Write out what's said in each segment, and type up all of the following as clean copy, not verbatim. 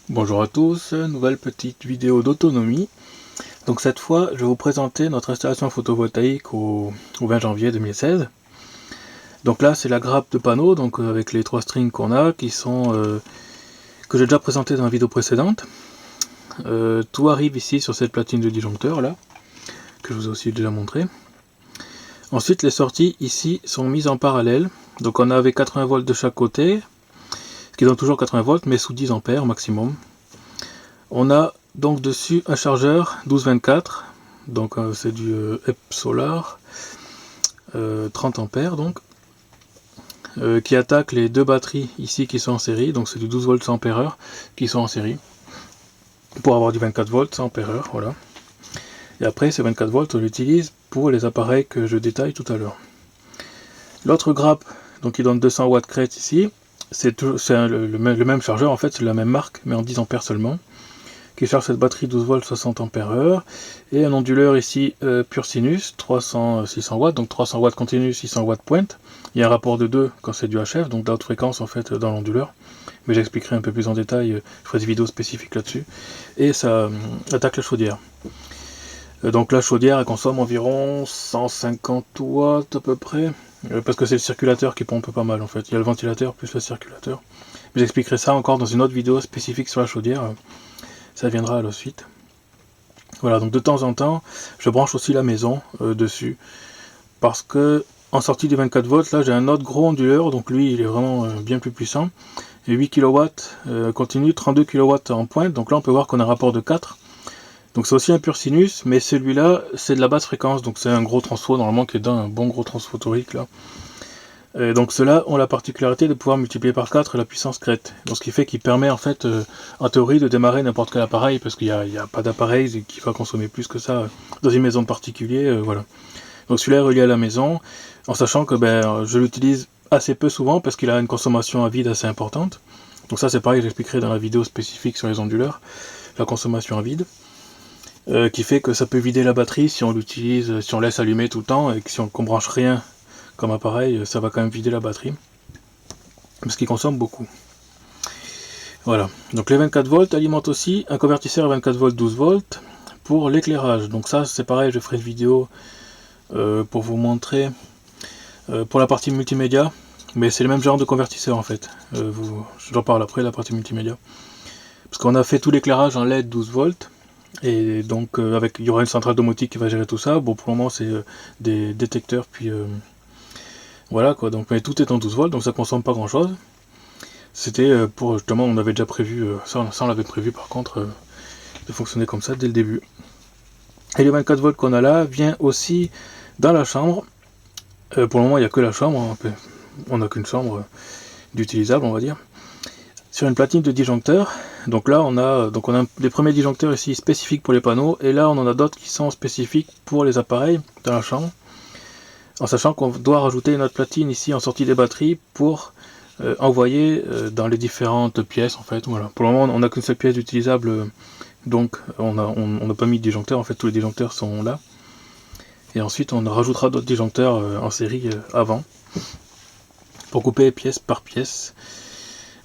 Bonjour à tous, nouvelle petite vidéo d'autonomie. Donc cette fois, je vais vous présenter notre installation photovoltaïque au 20 janvier 2016. Donc là, c'est la grappe de panneaux, donc avec les 3 strings qu'on a, qui sont que j'ai déjà présenté dans la vidéo précédente. Tout arrive ici sur cette platine de disjoncteur là, que je vous ai aussi déjà montré. Ensuite, les sorties ici sont mises en parallèle. Donc on avait 80 volts de chaque côté, ce qui donne toujours 80 volts, mais sous 10 ampères maximum. On a donc dessus un chargeur 1224, donc c'est du EP Solar, 30 ampères donc, qui attaque les deux batteries ici qui sont en série, donc c'est du 12 volts 100 ampères qui sont en série, pour avoir du 24 volts 100 ampères, voilà. Et après ces 24 volts on l'utilise pour les appareils que je détaille tout à l'heure. L'autre grappe, donc qui donne 200 watts crête ici, c'est le même chargeur en fait, c'est la même marque, mais en 10 ampères seulement, qui charge cette batterie 12 volts 60 ampères, et un onduleur ici pur sinus 300-600 watts, donc 300 watts continu, 600 watts pointe. Il y a un rapport de 2 quand c'est du HF, donc de haute fréquence en fait dans l'onduleur, mais j'expliquerai un peu plus en détail, je ferai des vidéos spécifiques là-dessus. Et ça attaque la chaudière. Donc la chaudière elle consomme environ 150 watts à peu près, parce que c'est le circulateur qui pompe pas mal en fait. Il y a le ventilateur plus le circulateur. Mais j'expliquerai ça encore dans une autre vidéo spécifique sur la chaudière. Ça viendra à la suite. Voilà, donc de temps en temps, je branche aussi la maison dessus. Parce que en sortie du 24 volts, là j'ai un autre gros onduleur, donc lui il est vraiment bien plus puissant. Et 8 kW continu, 32 kW en pointe, donc là on peut voir qu'on a un rapport de 4. Donc c'est aussi un pur sinus, mais celui-là c'est de la basse fréquence, donc c'est un gros transfo normalement qui est dans un bon gros transfo torique là. Et donc ceux-là ont la particularité de pouvoir multiplier par 4 la puissance crête. Donc ce qui fait qu'il permet en fait, en théorie, de démarrer n'importe quel appareil, parce qu'il n'y a pas d'appareil qui va consommer plus que ça dans une maison de particulier, voilà. Donc celui-là est relié à la maison, en sachant que je l'utilise assez peu souvent, parce qu'il a une consommation à vide assez importante. Donc ça c'est pareil, j'expliquerai dans la vidéo spécifique sur les onduleurs, la consommation à vide. Qui fait que ça peut vider la batterie si on l'utilise, si on laisse allumer tout le temps, et que si on ne branche rien comme appareil, ça va quand même vider la batterie, parce qu'il consomme beaucoup. Voilà, donc les 24 volts alimentent aussi un convertisseur à 24 volts 12 volts pour l'éclairage. Donc ça c'est pareil, je ferai une vidéo pour vous montrer pour la partie multimédia, mais c'est le même genre de convertisseur en fait. J'en parle après, la partie multimédia. Parce qu'on a fait tout l'éclairage en LED 12 volts, et donc il y aura une centrale domotique qui va gérer tout ça. Bon, pour le moment c'est des détecteurs, puis voilà quoi, donc mais tout est en 12 volts, donc ça consomme pas grand chose. C'était pour justement, on avait déjà prévu, ça on l'avait prévu par contre, de fonctionner comme ça dès le début. Et les 24 volts qu'on a là vient aussi dans la chambre. Pour le moment il n'y a que la chambre, on n'a qu'une chambre d'utilisable on va dire. Sur une platine de disjoncteurs, donc là on a des premiers disjoncteurs ici spécifiques pour les panneaux, et là on en a d'autres qui sont spécifiques pour les appareils dans la chambre. En sachant qu'on doit rajouter une autre platine ici en sortie des batteries pour envoyer dans les différentes pièces en fait. Voilà. Pour le moment on n'a qu'une seule pièce utilisable, donc on n'a pas mis de disjoncteurs, en fait tous les disjoncteurs sont là. Et ensuite on rajoutera d'autres disjoncteurs en série avant, pour couper pièce par pièce.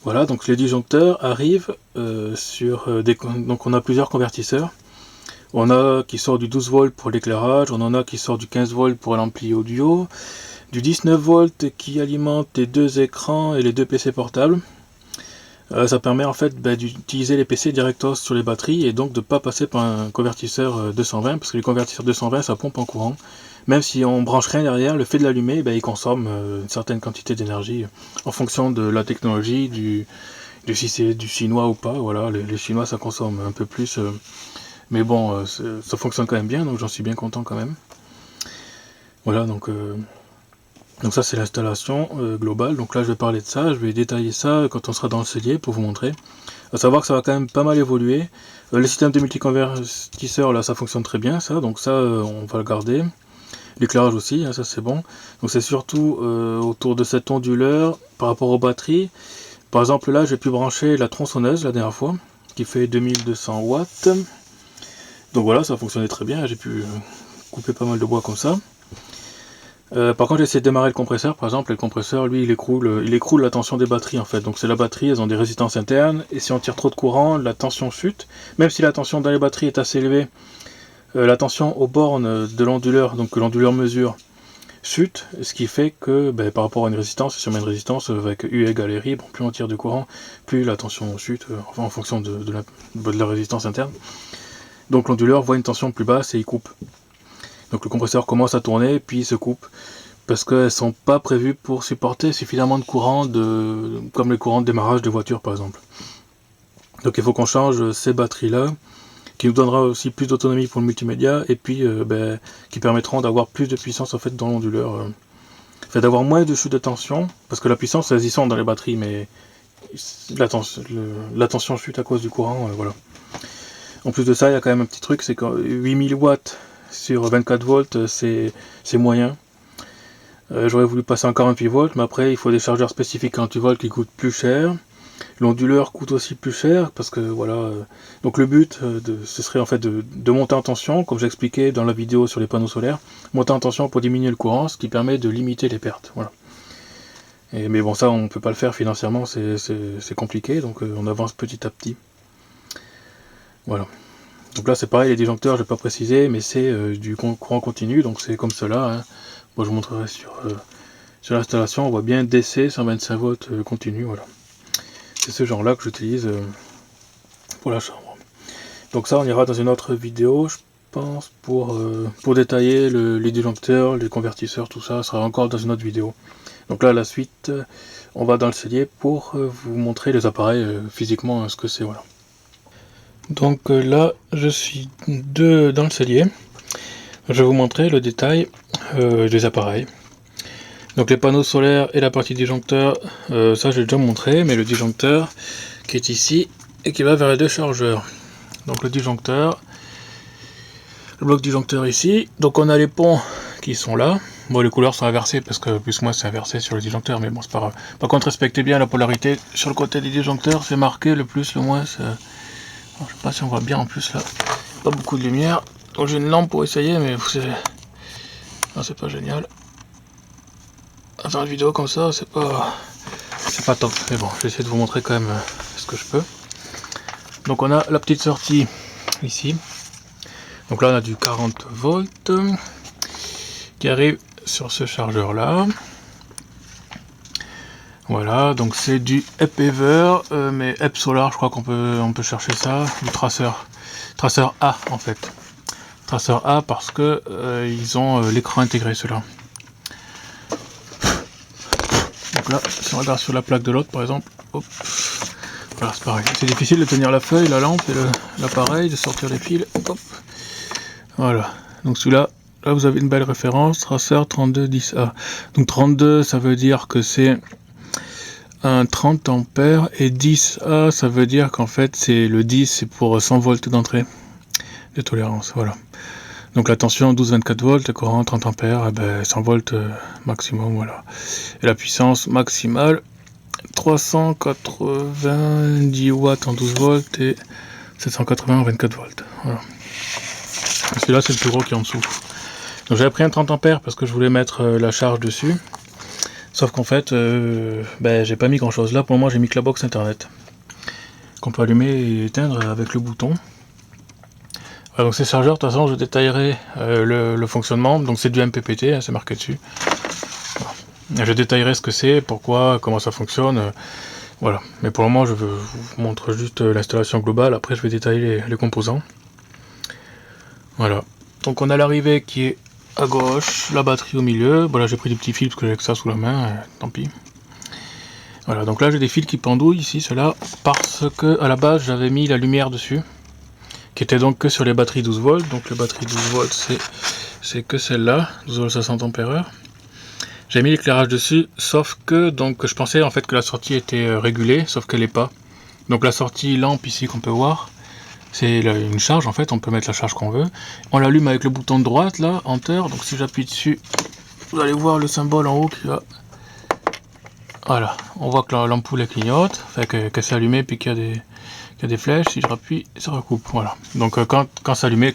Voilà, donc les disjoncteurs arrivent donc on a plusieurs convertisseurs. On a qui sort du 12 volts pour l'éclairage, on en a qui sort du 15 volts pour l'ampli audio, du 19 volts qui alimente les deux écrans et les deux PC portables. Ça permet en fait d'utiliser les PC directement sur les batteries, et donc de ne pas passer par un convertisseur 220, parce que les convertisseurs 220 ça pompe en courant. Même si on branche rien derrière, le fait de l'allumer, il consomme une certaine quantité d'énergie en fonction de la technologie, si c'est du chinois ou pas. Voilà, les chinois ça consomme un peu plus. Mais bon, ça fonctionne quand même bien, donc j'en suis bien content quand même. Voilà, donc ça c'est l'installation globale. Donc là je vais parler de ça, je vais détailler ça quand on sera dans le cellier pour vous montrer. À savoir que ça va quand même pas mal évoluer. Le système de multiconvertisseur là ça fonctionne très bien ça, donc ça on va le garder. L'éclairage aussi, hein, ça c'est bon. Donc c'est surtout autour de cet onduleur par rapport aux batteries. Par exemple là j'ai pu brancher la tronçonneuse la dernière fois, qui fait 2200 watts. Donc voilà, ça fonctionnait très bien, j'ai pu couper pas mal de bois comme ça. Par contre, j'ai essayé de démarrer le compresseur, par exemple, et le compresseur, lui, il écroule la tension des batteries, en fait. Donc c'est la batterie, elles ont des résistances internes, et si on tire trop de courant, la tension chute. Même si la tension dans les batteries est assez élevée, la tension aux bornes de l'onduleur, donc que l'onduleur mesure, chute, ce qui fait que par rapport à une résistance, si on met une résistance avec U égale RI, bon, plus on tire du courant, plus la tension chute, en fonction de la résistance interne. Donc l'onduleur voit une tension plus basse et il coupe. Donc le compresseur commence à tourner, puis il se coupe, parce qu'elles ne sont pas prévues pour supporter suffisamment de courant, comme les courants de démarrage de voiture par exemple. Donc il faut qu'on change ces batteries-là, qui nous donnera aussi plus d'autonomie pour le multimédia, et puis qui permettront d'avoir plus de puissance en fait dans l'onduleur. D'avoir moins de chute de tension, parce que la puissance elles y sont dans les batteries, mais la tension chute à cause du courant, voilà. En plus de ça, il y a quand même un petit truc, c'est que 8000 watts sur 24 volts, c'est moyen. J'aurais voulu passer en 48 volts, mais après il faut des chargeurs spécifiques 48 volts qui coûtent plus cher. L'onduleur coûte aussi plus cher, parce que voilà. Donc le but, ce serait en fait de monter en tension, comme j'expliquais dans la vidéo sur les panneaux solaires, monter en tension pour diminuer le courant, ce qui permet de limiter les pertes. Voilà. Mais bon, ça on ne peut pas le faire financièrement, c'est compliqué, donc on avance petit à petit. Voilà. Donc là c'est pareil, les disjoncteurs, je n'ai pas précisé, mais c'est du courant continu, donc c'est comme cela. Hein. Moi je vous montrerai sur l'installation, on voit bien DC 125 volts continu, voilà. C'est ce genre là que j'utilise pour la chambre. Donc ça on ira dans une autre vidéo, je pense, pour détailler les disjoncteurs, les convertisseurs, tout ça, sera encore dans une autre vidéo. Donc là, la suite, on va dans le cellier pour vous montrer les appareils physiquement, ce que c'est, voilà. Donc là, je suis dans le cellier. Je vais vous montrer le détail des appareils. Donc les panneaux solaires et la partie disjoncteur, ça j'ai déjà montré, mais le disjoncteur qui est ici et qui va vers les deux chargeurs. Donc le disjoncteur, le bloc disjoncteur ici. Donc on a les ponts qui sont là. Bon, les couleurs sont inversées parce que plus ou moins c'est inversé sur le disjoncteur, mais bon, c'est pas grave. Par contre, respectez bien la polarité. Sur le côté des disjoncteurs, c'est marqué le plus, le moins. Alors, je sais pas si on voit bien en plus là. Pas beaucoup de lumière. Donc j'ai une lampe pour essayer, mais c'est pas génial. Dans une vidéo comme ça, c'est pas top. Mais bon, j'essaie de vous montrer quand même ce que je peux. Donc on a la petite sortie ici. Donc là on a du 40 volts qui arrive sur ce chargeur là. Voilà, donc c'est du EP-Ever, mais EP Solar, je crois qu'on peut chercher ça, du traceur A en fait. Traceur A parce que ils ont l'écran intégré ceux-là. Donc là, si on regarde sur la plaque de l'autre par exemple, hop, voilà, c'est pareil. C'est difficile de tenir la feuille, la lampe et l'appareil, de sortir les fils, hop. Voilà, donc celui-là, là vous avez une belle référence, traceur 3210A. Donc 32, ça veut dire que c'est un 30 ampères et 10A, ça veut dire qu'en fait c'est le 10, c'est pour 100 volts d'entrée de tolérance, voilà. Donc la tension 12-24 volts, le courant 30 ampères, 100 volts maximum, voilà. Et la puissance maximale 390 watts en 12 volts et 780 en 24 volts, voilà. Celui-là c'est le plus gros qui est en dessous. Donc j'avais pris un 30 ampères parce que je voulais mettre la charge dessus. Sauf qu'en fait, j'ai pas mis grand chose. Là pour le moment j'ai mis que la box internet qu'on peut allumer et éteindre avec le bouton. Voilà, donc ces chargeurs, de toute façon je détaillerai le fonctionnement. Donc c'est du MPPT, hein, c'est marqué dessus. Voilà. Je détaillerai ce que c'est, pourquoi, comment ça fonctionne. Voilà. Mais pour le moment je vous montre juste l'installation globale. Après je vais détailler les composants. Voilà. Donc on a l'arrivée qui est à gauche, la batterie au milieu. Bon là j'ai pris des petits fils parce que j'ai que ça sous la main, tant pis. Voilà, donc là j'ai des fils qui pendouillent ici, ceux-là, parce que à la base j'avais mis la lumière dessus, qui était donc que sur les batteries 12 volts. Donc les batteries 12 volts c'est que celle-là, 12 volts 60 ampères. J'ai mis l'éclairage dessus, sauf que donc je pensais en fait que la sortie était régulée, sauf qu'elle n'est pas. Donc la sortie lampe ici qu'on peut voir, c'est une charge en fait, on peut mettre la charge qu'on veut. On l'allume avec le bouton de droite là, Enter, donc si j'appuie dessus, vous allez voir le symbole en haut qui va... Voilà, on voit que l'ampoule clignote, enfin qu'elle s'est allumée puis qu'il y a des flèches, si je rappuie, ça recoupe, voilà. Donc quand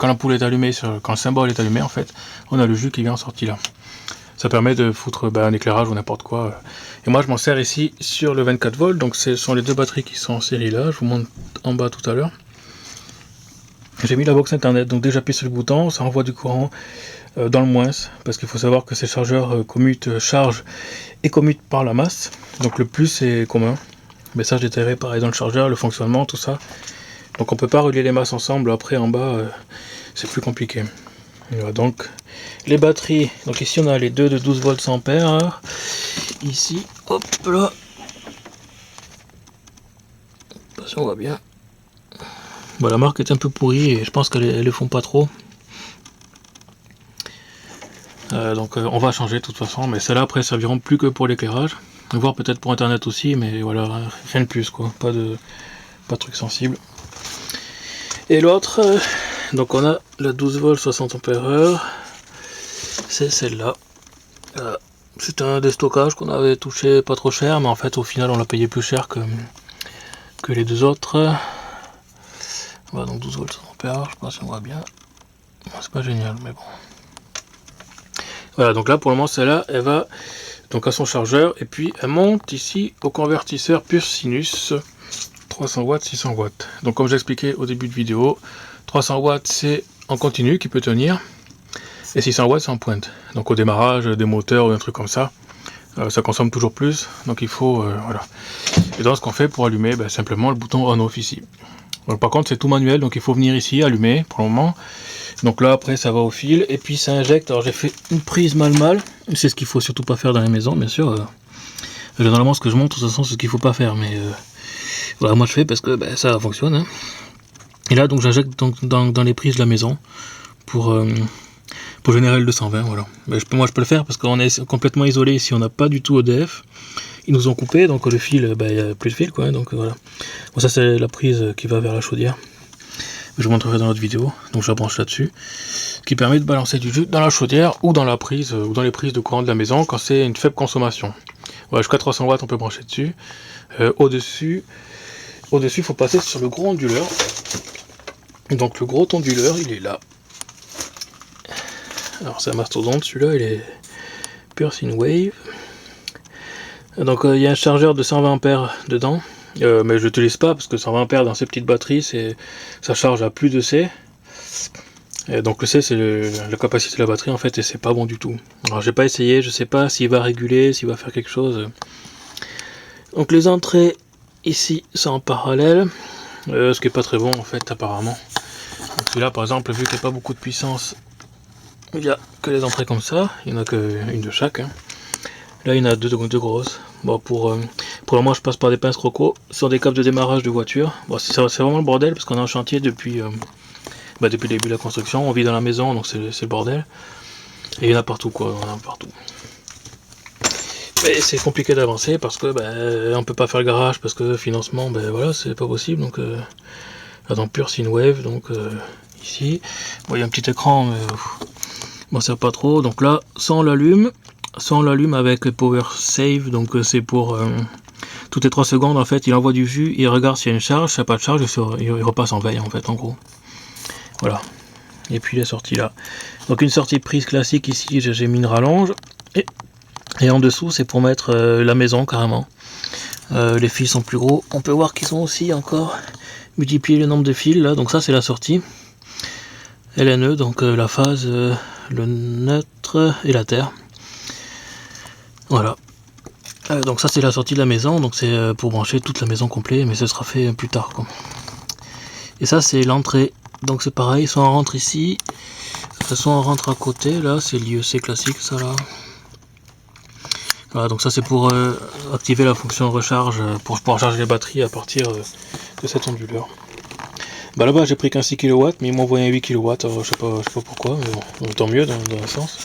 l'ampoule est allumée, quand le symbole est allumé en fait, on a le jus qui vient en sortie là. Ça permet de foutre un éclairage ou n'importe quoi. Et moi je m'en sers ici sur le 24 volts, donc ce sont les deux batteries qui sont en série là, je vous montre en bas tout à l'heure. J'ai mis la box internet, donc dès que j'appuie sur le bouton, ça envoie du courant dans le moins, parce qu'il faut savoir que ces chargeurs commutent charge et commutent par la masse, donc le plus est commun. Mais ça je détaillerai pareil dans le chargeur, le fonctionnement, tout ça. Donc on peut pas relier les masses ensemble, après en bas c'est plus compliqué. Voilà, donc les batteries, donc ici on a les deux de 12 volts 100 ampères, ici, hop là, si on voit bien. Bon, la marque est un peu pourrie et je pense qu'elles le font pas trop. Donc on va changer de toute façon, mais celles-là après serviront plus que pour l'éclairage, voire peut-être pour internet aussi, mais voilà, rien de plus quoi, pas de truc sensible. Et l'autre, donc on a la 12 volts 60 ampères, c'est celle-là. C'est un déstockage qu'on avait touché pas trop cher, mais en fait au final on l'a payé plus cher que les deux autres. Voilà, donc 12 volts 60 ampères, je sais pas si on voit bien. C'est pas génial, mais bon. Voilà, donc là pour le moment celle-là, elle va donc à son chargeur, et puis elle monte ici au convertisseur Pure Sinus, 300 watts, 600 watts. Donc comme j'expliquais au début de vidéo, 300 watts c'est en continu qui peut tenir, et 600 watts c'est en pointe. Donc au démarrage des moteurs ou un truc comme ça, ça consomme toujours plus, donc il faut, voilà. Et donc ce qu'on fait pour allumer, simplement le bouton on-off ici. Donc, par contre c'est tout manuel, donc il faut venir ici, allumer pour le moment. Donc là après ça va au fil, et puis ça injecte. Alors j'ai fait une prise mal, c'est ce qu'il faut surtout pas faire dans les maisons, bien sûr. Généralement ce que je montre de toute façon c'est ce qu'il faut pas faire, mais voilà, moi je fais parce que ça fonctionne. Hein. Et là donc j'injecte dans les prises de la maison pour générer le 220, voilà. Moi je peux le faire parce qu'on est complètement isolé ici, on n'a pas du tout EDF. Ils nous ont coupé, donc le fil, il n'y a plus de fil quoi, donc voilà. Bon, ça c'est la prise qui va vers la chaudière. Je vous montrerai dans l'autre vidéo, donc je la branche là-dessus, qui permet de balancer du jus dans la chaudière ou dans la prise ou dans les prises de courant de la maison quand c'est une faible consommation. Voilà, jusqu'à 300 watts on peut brancher dessus. Au-dessus, il faut passer sur le gros onduleur. Donc le gros onduleur, il est là. Alors c'est un mastodonte, celui-là, il est Pure Wave. Donc il y a un chargeur de 120 ampères dedans. Mais je l'utilise pas parce que 120 ampères dans ces petites batteries, ça charge à plus de C. Et donc le C c'est la capacité de la batterie en fait, et c'est pas bon du tout. Alors j'ai pas essayé, je sais pas s'il va réguler, s'il va faire quelque chose. Donc les entrées ici sont en parallèle, ce qui est pas très bon en fait apparemment. Donc celui-là par exemple, vu qu'il n'y a pas beaucoup de puissance, il n'y a que les entrées comme ça, il n'y en a qu'une de chaque. Hein. Là il y en a deux grosses. Bon, pour le moment je passe par des pinces croco sur des câbles de démarrage de voiture. Bon, c'est vraiment le bordel parce qu'on est en chantier depuis le début de la construction, on vit dans la maison donc c'est le bordel. Et il y en a partout quoi, on en a partout. Mais c'est compliqué d'avancer parce que on peut pas faire le garage parce que financement voilà c'est pas possible, donc là dans Pure Wave, donc ici. Bon, il y a un petit écran mais bon ça pas trop, donc là ça on l'allume avec Power Save, donc c'est pour toutes les 3 secondes en fait il envoie du jus, il regarde s'il y a une charge, s'il n'y a pas de charge il repasse en veille en fait en gros. Voilà, et puis il est sorti là. Donc une sortie prise classique ici, j'ai mis une rallonge, et en dessous c'est pour mettre la maison carrément. Les fils sont plus gros, on peut voir qu'ils ont aussi encore multiplié le nombre de fils là, donc ça c'est la sortie. LNE, donc la phase, le neutre et la terre. Voilà. Donc ça c'est la sortie de la maison, donc c'est pour brancher toute la maison complète, mais ce sera fait plus tard quoi. Et ça c'est l'entrée, donc c'est pareil, soit on rentre ici, soit on rentre à côté, là c'est l'IEC classique ça là. Voilà, donc ça c'est pour activer la fonction recharge, pour pouvoir charger les batteries à partir de cet onduleur. Là-bas j'ai pris qu'un 6 kW, mais ils m'ont envoyé un 8 kW, alors je sais pas pourquoi, mais bon, tant mieux dans un sens.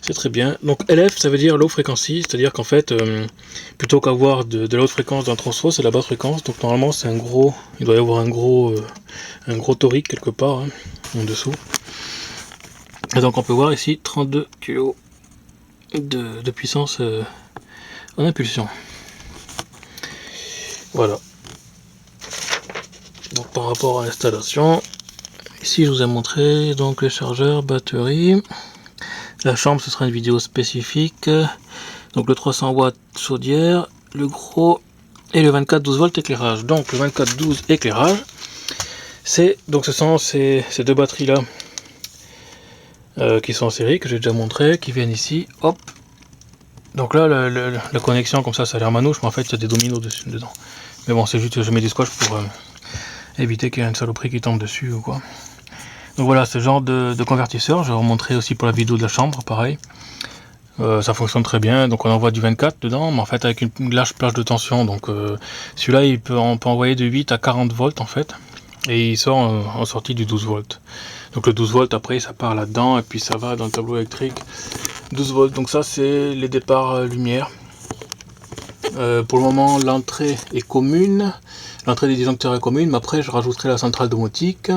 C'est très bien. Donc LF ça veut dire low frequency, c'est à dire qu'en fait plutôt qu'avoir de la haute fréquence dans le transfo, c'est la basse fréquence, donc normalement c'est un gros, il doit y avoir un gros torique quelque part hein, en dessous. Et donc on peut voir ici 32 kg de puissance en impulsion. Voilà. Donc par rapport à l'installation, ici je vous ai montré donc les chargeurs, batterie. La chambre, ce sera une vidéo spécifique. Donc le 300 watts chaudière, le gros et le 24-12 volts éclairage. Donc le 24-12 éclairage, ce sont ces deux batteries là qui sont en série, que j'ai déjà montré, qui viennent ici. Hop. Donc là, la connexion comme ça a l'air manouche, mais en fait il y a des dominos dedans. Mais bon, c'est juste que je mets du scotch pour éviter qu'il y ait une saloperie qui tombe dessus ou quoi. Donc voilà, ce genre de convertisseur, je vais vous montrer aussi pour la vidéo de la chambre, pareil. Ça fonctionne très bien, donc on envoie du 24 dedans, mais en fait avec une large plage de tension. Donc celui-là, on peut envoyer de 8 à 40 volts en fait, et il sort en sortie du 12 volts. Donc le 12 volts après ça part là-dedans, et puis ça va dans le tableau électrique 12 volts. Donc ça c'est les départs lumière. Pour le moment l'entrée est commune, l'entrée des disjoncteurs est commune, mais après je rajouterai la centrale domotique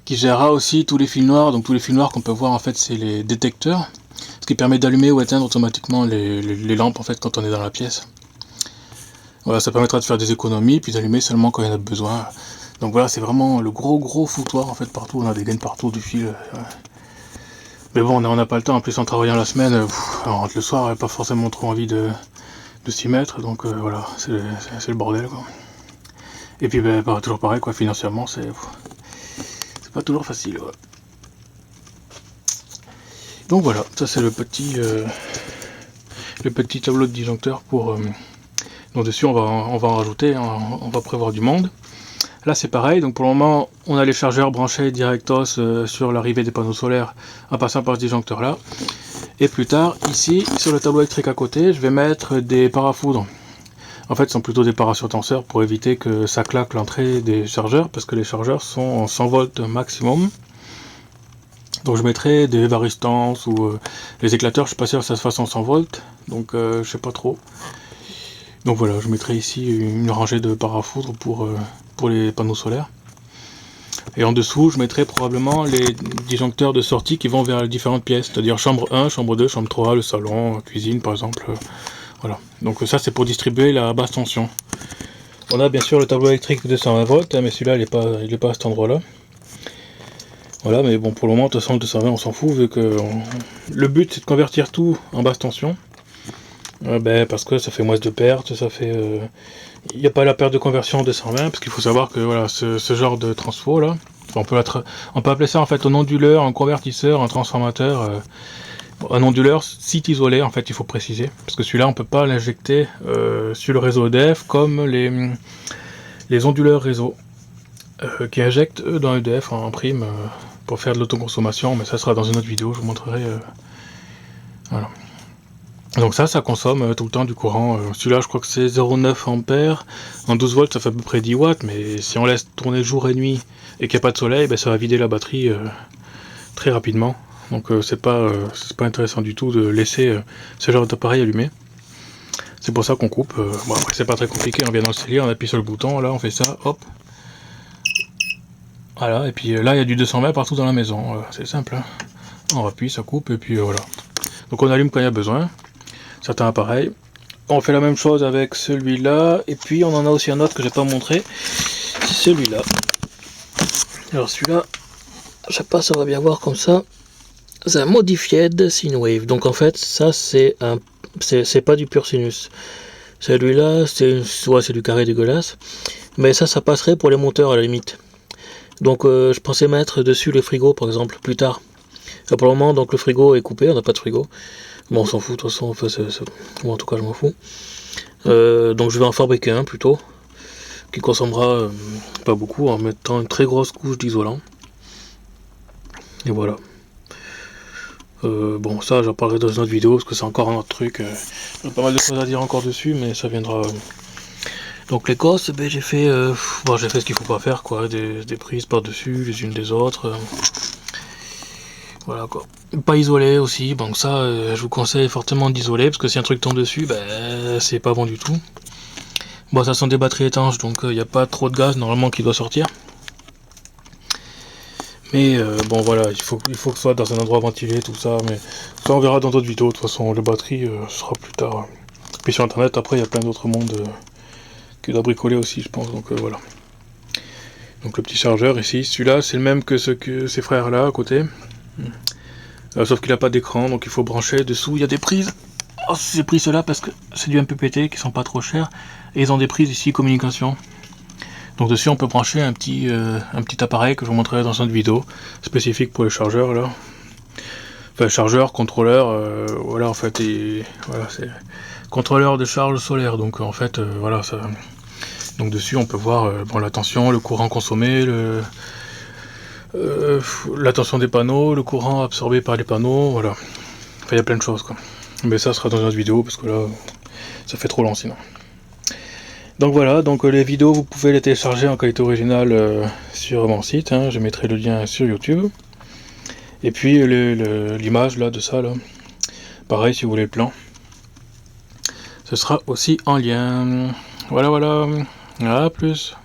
qui gérera aussi tous les fils noirs. Donc tous les fils noirs qu'on peut voir en fait c'est les détecteurs, ce qui permet d'allumer ou éteindre automatiquement les lampes en fait quand on est dans la pièce. Voilà, ça permettra de faire des économies puis d'allumer seulement quand il y en a besoin. Donc voilà, c'est vraiment le gros foutoir en fait partout, on a des gaines partout du fil. Ouais. Mais bon, on n'a pas le temps, en plus en travaillant la semaine, on rentre le soir, on n'a pas forcément trop envie de s'y mettre, donc voilà, c'est le bordel quoi. Et puis toujours pareil quoi, financièrement c'est pas toujours facile. Ouais. Donc voilà, ça c'est le petit tableau de disjoncteur pour. Donc dessus on va en rajouter, hein, on va prévoir du monde. Là c'est pareil, donc pour le moment on a les chargeurs branchés directos sur l'arrivée des panneaux solaires en passant par ce disjoncteur là. Et plus tard, ici, sur le tableau électrique à côté, je vais mettre des parafoudres. En fait, ce sont plutôt des parasurtenseurs pour éviter que ça claque l'entrée des chargeurs, parce que les chargeurs sont en 100 volts maximum. Donc je mettrai des varistances ou les éclateurs, je suis pas sûr que ça se fasse en 100 volts, donc je sais pas trop. Donc voilà, je mettrai ici une rangée de parafoudres pour les panneaux solaires. Et en dessous, je mettrai probablement les disjoncteurs de sortie qui vont vers les différentes pièces, c'est-à-dire chambre 1, chambre 2, chambre 3, le salon, cuisine par exemple. Voilà. Donc ça c'est pour distribuer la basse tension. On a bien sûr le tableau électrique de 220 volts, mais celui-là il n'est pas à cet endroit-là. Voilà, mais bon, pour le moment, de toute façon, le 220 on s'en fout, vu que le but c'est de convertir tout en basse tension. Parce que ça fait moins de pertes, ça fait... Il n'y a pas la perte de conversion en 220, parce qu'il faut savoir que voilà, ce genre de transfo là, on peut appeler ça en fait un onduleur, un convertisseur, un transformateur. Un onduleur site isolé en fait, il faut préciser, parce que celui-là on peut pas l'injecter sur le réseau EDF comme les onduleurs réseau qui injectent eux dans EDF en prime pour faire de l'autoconsommation, mais ça sera dans une autre vidéo, je vous montrerai. Voilà. Donc ça consomme tout le temps du courant. Celui-là je crois que c'est 0,9 ampères, en 12 volts ça fait à peu près 10 watts, mais si on laisse tourner jour et nuit et qu'il n'y a pas de soleil, ça va vider la batterie très rapidement. Donc c'est pas intéressant du tout de laisser ce genre d'appareil allumé. C'est pour ça qu'on coupe. Bon après c'est pas très compliqué, on vient dans le cellier, on appuie sur le bouton, là on fait ça, hop. Voilà, et puis là il y a du 220 partout dans la maison, c'est simple. Hein. On appuie, ça coupe, et puis voilà. Donc on allume quand il y a besoin, certains appareils. On fait la même chose avec celui-là, et puis on en a aussi un autre que j'ai pas montré, c'est celui-là. Alors celui-là, je sais pas si on va bien voir comme ça. C'est un modified sine wave. Donc en fait, ça c'est pas du pur sinus. Celui-là, c'est du carré dégueulasse. Mais ça passerait pour les monteurs à la limite. Donc je pensais mettre dessus le frigo par exemple plus tard. Pour le moment, donc le frigo est coupé, on n'a pas de frigo. Bon, on s'en fout de toute façon. Enfin, bon, en tout cas, je m'en fous. Donc je vais en fabriquer un plutôt, qui consommera pas beaucoup en mettant une très grosse couche d'isolant. Et voilà. Bon, ça j'en parlerai dans une autre vidéo parce que c'est encore un autre truc. Il y a pas mal de choses à dire encore dessus, mais ça viendra. Donc les cosses, j'ai fait ce qu'il faut pas faire, quoi. Des prises par-dessus, les unes des autres. Voilà quoi. Pas isolé aussi, donc ça je vous conseille fortement d'isoler parce que si un truc tombe dessus, c'est pas bon du tout. Bon, ça sont des batteries étanches, donc il n'y a pas trop de gaz normalement qui doit sortir. Mais bon voilà, il faut que ce soit dans un endroit ventilé, tout ça, mais ça on verra dans d'autres vidéos, de toute façon les batteries ce sera plus tard. Puis sur internet après il y a plein d'autres mondes qui doivent bricoler aussi je pense, donc voilà. Donc le petit chargeur ici, celui-là c'est le même que ces frères là à côté. Sauf qu'il n'a pas d'écran, donc il faut brancher. Dessous, il y a des prises. Oh, j'ai pris cela parce que c'est du MPPT qui sont pas trop chers. Et ils ont des prises ici, communication. Donc dessus, on peut brancher un petit appareil que je vous montrerai dans une vidéo spécifique pour les chargeurs là. Enfin, chargeur, contrôleur, voilà en fait, et voilà, c'est contrôleur de charge solaire. Donc en fait, voilà, ça. Donc dessus, on peut voir bon, la tension, le courant consommé, la tension des panneaux, le courant absorbé par les panneaux, voilà. Enfin, il y a plein de choses quoi. Mais ça sera dans une autre vidéo parce que là, ça fait trop long sinon. Donc voilà, donc les vidéos, vous pouvez les télécharger en qualité originale sur mon site, hein, je mettrai le lien sur YouTube. Et puis l'image là de ça là, pareil si vous voulez le plan, ce sera aussi en lien. Voilà, à plus.